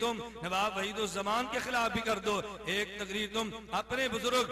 تم نواب وحید الزمان کے خلاف بھی کر دو، ایک تقریر تم اپنے بزرگ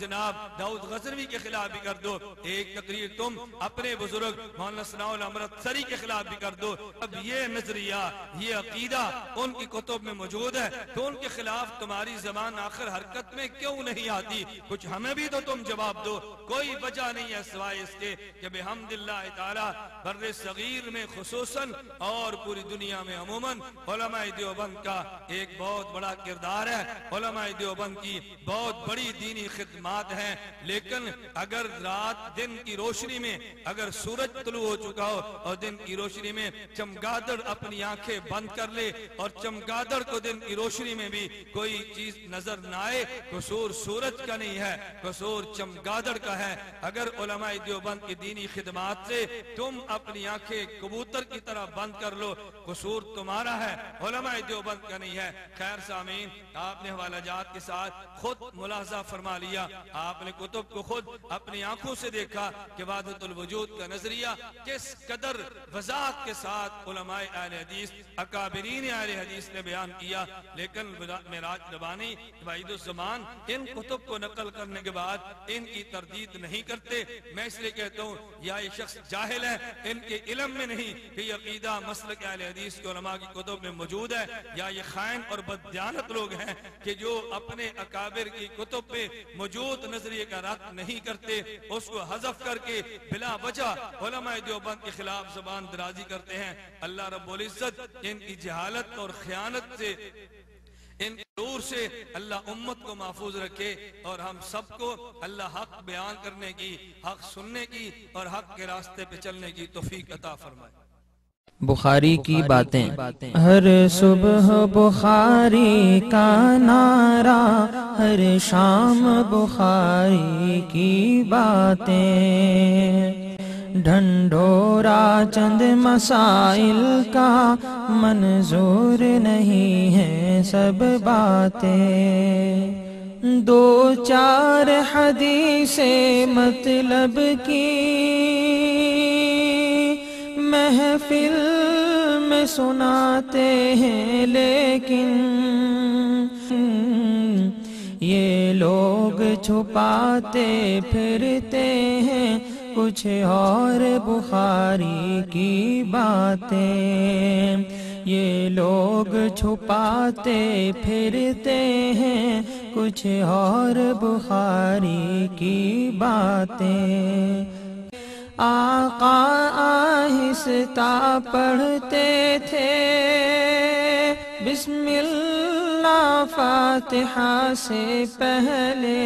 جناب داؤد غزنوی کے خلاف بھی کر دو، ایک تقریر تم اپنے بزرگ مولانا ثناء اللہ امرتسری کے خلاف بھی کر دو۔ اب یہ نظریہ، یہ عقیدہ ان کی کتب میں موجود ہے تو ان کے خلاف تمہاری زبان آخر حرکت میں کیوں نہیں آتی؟ کچھ ہمیں بھی تو تم جواب دو۔ کوئی وجہ نہیں ہے سوائے اس کے کہ بحمد اللہ تعالی بر صغیر میں خصوصاً اور پوری دنیا میں عموماً علماء دیوبند کا ایک بہت بڑا کردار ہے، علماء دیوبند کی بہت بڑی دینی خدمات ہیں، لیکن اگر رات دن کی روشنی میں اگر سورج طلوع ہو چکا ہو اور دن کی روشنی میں چمگادڑ اپنی آنکھیں بند کر لے اور چمگادڑ کو دن کی روشنی میں بھی کوئی چیز نظر نہ آئے، قصور سورج کا نہیں ہے، قصور چمگادڑ کا ہے۔ اگر علماء دیوبند کی دینی خدمات سے تم اپنی آنکھیں کبوتر کی طرح بند کر لو، قصور تمہارا ہے، علماء دیوبند کا نہیں ہے۔ خیر سامعین، آپ نے حوالہ جات کے ساتھ خود ملاحظہ فرما لیا، آپ نے کتب کو خود اپنی آنکھوں سے دیکھا کہ وحدت الوجود کا نظریہ کس قدر وضاحت کے ساتھ علماء اہل حدیث، اکابرین اہل حدیث نے بیان کیا، لیکن معراج ربانی وحید الزمان ان کتب کو نقل کرنے کے بعد ان کی تردید نہیں کرتے۔ میں اس لیے کہتا ہوں یا یہ شخص جاہل ہے، ان کے علم میں نہیں کہ یہ عقیدہ مسلک اہل حدیث کے علماء کی کتب میں موجود ہے، یا یہ خائن اور بددیانت لوگ ہیں کہ جو اپنے اکابر کی کتب پہ موجود نظریے کا رد نہیں کرتے، اس کو حذف کر کے بلا وجہ علماء دیوبند کے خلاف زبان درازی کرتے ہیں۔ اللہ رب العزت ان کی جہالت اور خیانت سے، ان غرور سے اللہ امت کو محفوظ رکھے، اور ہم سب کو اللہ حق بیان کرنے کی، حق سننے کی اور حق کے راستے پہ چلنے کی توفیق عطا فرمائے۔ بخاری کی باتیں۔ ہر صبح بخاری کا نعرہ، ہر شام بخاری کی باتیں، ڈھنڈورا چند مسائل کا منظور نہیں ہے سب باتیں، دو چار حدیث مطلب کی محفل میں سناتے ہیں، لیکن یہ لوگ چھپاتے پھرتے ہیں کچھ اور بخاری کی باتیں، یہ لوگ چھپاتے پھرتے ہیں کچھ اور بخاری کی باتیں۔ آقا آہستہ پڑھتے تھے بسم اللہ فاتحہ سے پہلے،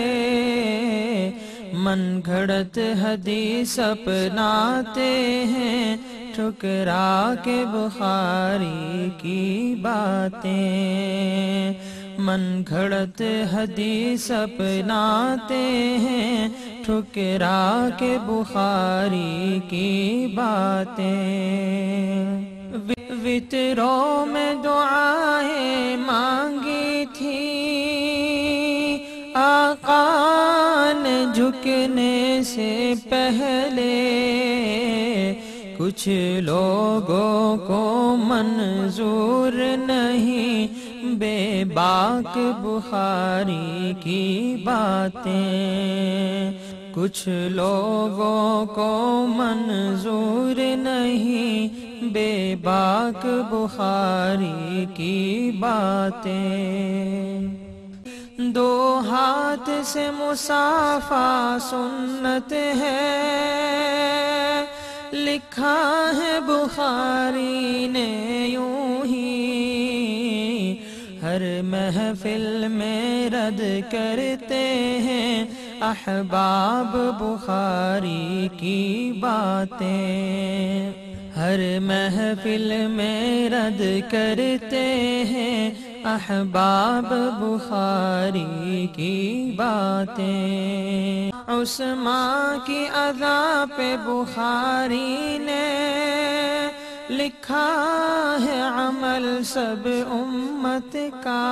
من گھڑت حدیث اپناتے ہیں ٹھکرا کے بخاری کی باتیں، من گھڑت حدیث اپناتے ہیں ٹھکرا کے بخاری کی باتیں۔ وطروں میں دعائیں مانگی تھی آقا نے جھکنے سے پہلے، کچھ لوگوں کو منظور نہیں بے باک بخاری کی باتیں، کچھ لوگوں کو منظور نہیں بے باک بخاری کی باتیں۔ دو ہاتھ سے مصافحہ سنت ہے، لکھا ہے بخاری نے یوں ہی، ہر محفل میں رد کرتے ہیں احباب بخاری کی باتیں، ہر محفل میں رد کرتے ہیں احباب بخاری کی باتیں۔ عثمان کی ادا پہ بخاری نے لکھا ہے عمل سب امت کا،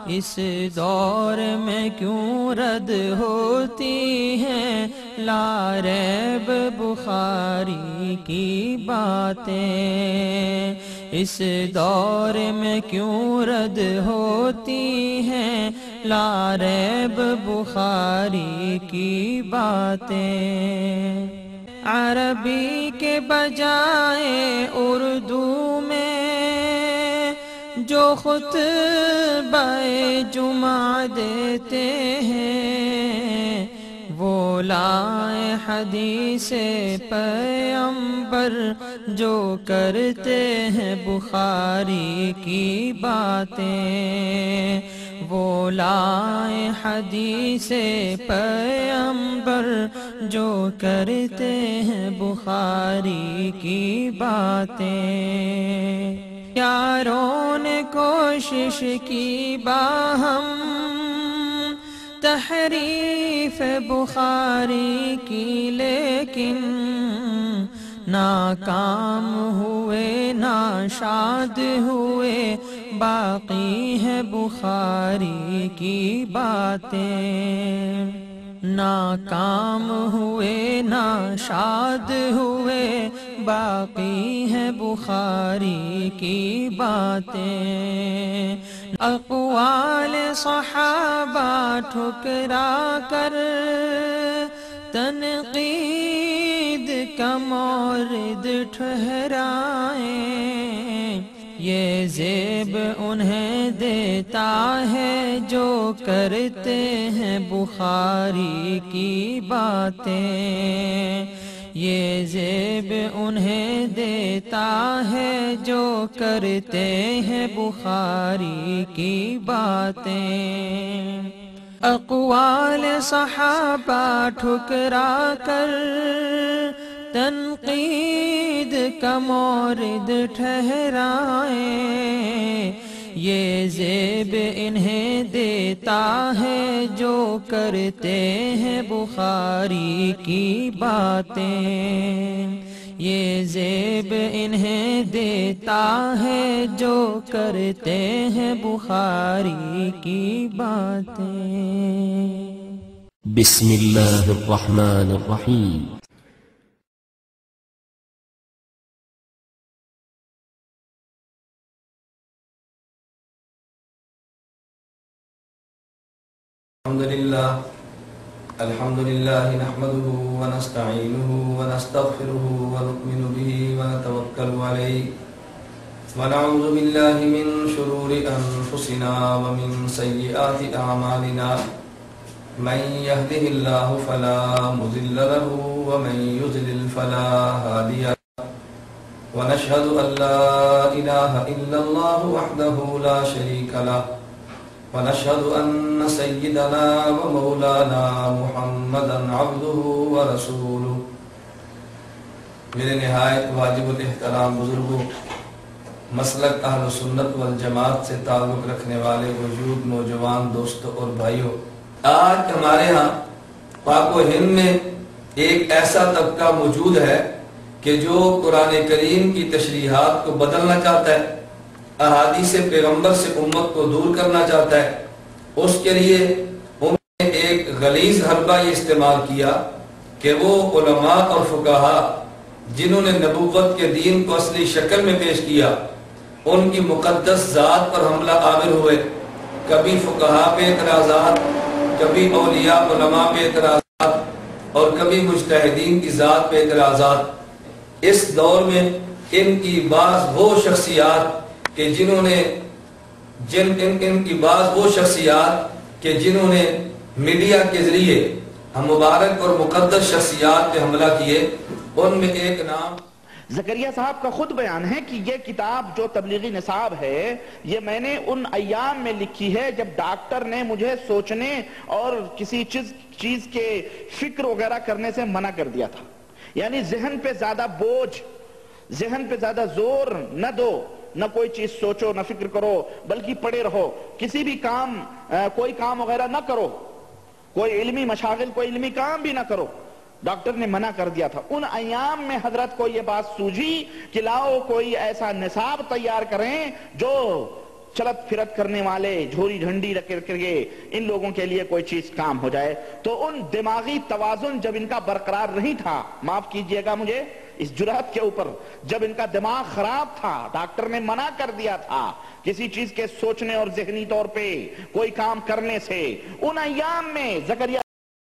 اس دور میں کیوں رد ہوتی ہیں لا ریب بخاری کی باتیں، اس دور میں کیوں رد ہوتی ہیں لا ریب بخاری کی باتیں؟ عربی کے بجائے اردو میں جو خطبہ جمعہ دیتے ہیں وہ لائے حدیث پیغمبر جو کرتے ہیں بخاری کی باتیں، وہ لائے حدیث پیغمبر جو کرتے ہیں بخاری کی باتیں۔ یاروں نے کوشش کی باہم تحریف بخاری کی لیکن ناکام ہوئے ناشاد ہوئے، باقی ہے بخاری کی باتیں۔ ناکام ہوئے ناشاد ہوئے، باقی ہے بخاری کی باتیں۔ اقوال صحابہ ٹھکرا کر تنقید کا مورد ٹھہرائیں، یہ زیب انہیں دیتا ہے جو کرتے ہیں بخاری کی باتیں، یہ زیب انہیں دیتا ہے جو کرتے ہیں بخاری کی باتیں۔ اقوال صحابہ ٹھکرا کر تنقید کا مورد ٹھہرائیں، یہ زیب انہیں دیتا ہے جو کرتے ہیں بخاری کی باتیں، یہ زیب انہیں دیتا ہے جو کرتے ہیں بخاری کی باتیں۔ بسم اللہ الرحمن الرحیم۔ الحمد لله نحمده ونستعينه ونستغفره ونؤمن به ونتوكل عليه ونعوذ بالله من شرور أنفسنا ومن سيئات أعمالنا من يهده الله فلا مضل له ومن يضلل فلا هادي له ونشهد أن لا إله إلا الله وحده لا شريك له ونشهد أن سيدنا ومولانا محمدا عبده ورسوله۔ میرے نہایت واجب الاحترام بزرگوں، مسلک اہل سنت والجماعت سے تعلق رکھنے والے وجود نوجوان دوستوں اور بھائیوں، آج ہمارے ہاں پاک و ہند میں ایک ایسا طبقہ موجود ہے کہ جو قرآن کریم کی تشریحات کو بدلنا چاہتا ہے، احادیث پیغمبر سے امت کو دور کرنا چاہتا ہے۔ اس کے لیے انہوں نے ایک غلیظ حربہ یہ استعمال کیا کہ وہ علماء اور فقہاء جنہوں نے نبوت کے دین کو اصلی شکل میں پیش کیا، ان کی مقدس ذات پر حملہ آور ہوئے۔ کبھی فقہاء پہ اعتراضات، کبھی اولیاء علماء پہ اعتراضات، اور کبھی مجتہدین کی ذات پہ اعتراضات۔ اس دور میں ان کی بعض وہ شخصیات کہ جنہوں نے میڈیا کے ذریعے ہم مبارک اور مقدس شخصیات پہ حملہ کیے، ان میں ایک نام زکریا صاحب کا خود بیان ہے کہ یہ کتاب جو تبلیغی نصاب ہے یہ میں نے ان ایام میں لکھی ہے جب ڈاکٹر نے مجھے سوچنے اور کسی چیز کے فکر وغیرہ کرنے سے منع کر دیا تھا، یعنی ذہن پہ زیادہ بوجھ، ذہن پہ زیادہ زور نہ دو، نہ کوئی چیز سوچو نہ فکر کرو، بلکہ پڑے رہو، کسی بھی کام کوئی کام وغیرہ نہ کرو، کوئی علمی مشاغل کوئی علمی کام بھی نہ کرو، ڈاکٹر نے منع کر دیا تھا۔ ان ایام میں حضرت کو یہ بات سوجھی کہ لاؤ کوئی ایسا نصاب تیار کریں جو چلت پھرت کرنے والے جھوری جھنڈی رکھ کے ان لوگوں کے لیے کوئی چیز کام ہو جائے۔ تو ان دماغی توازن جب ان کا برقرار نہیں تھا، معاف کیجئے گا مجھے، اس جرأت کے اوپر، جب ان کا دماغ خراب تھا، ڈاکٹر نے منع کر دیا تھا کسی چیز کے سوچنے اور ذہنی طور پہ کوئی کام کرنے سے، ان ایام میں زکریا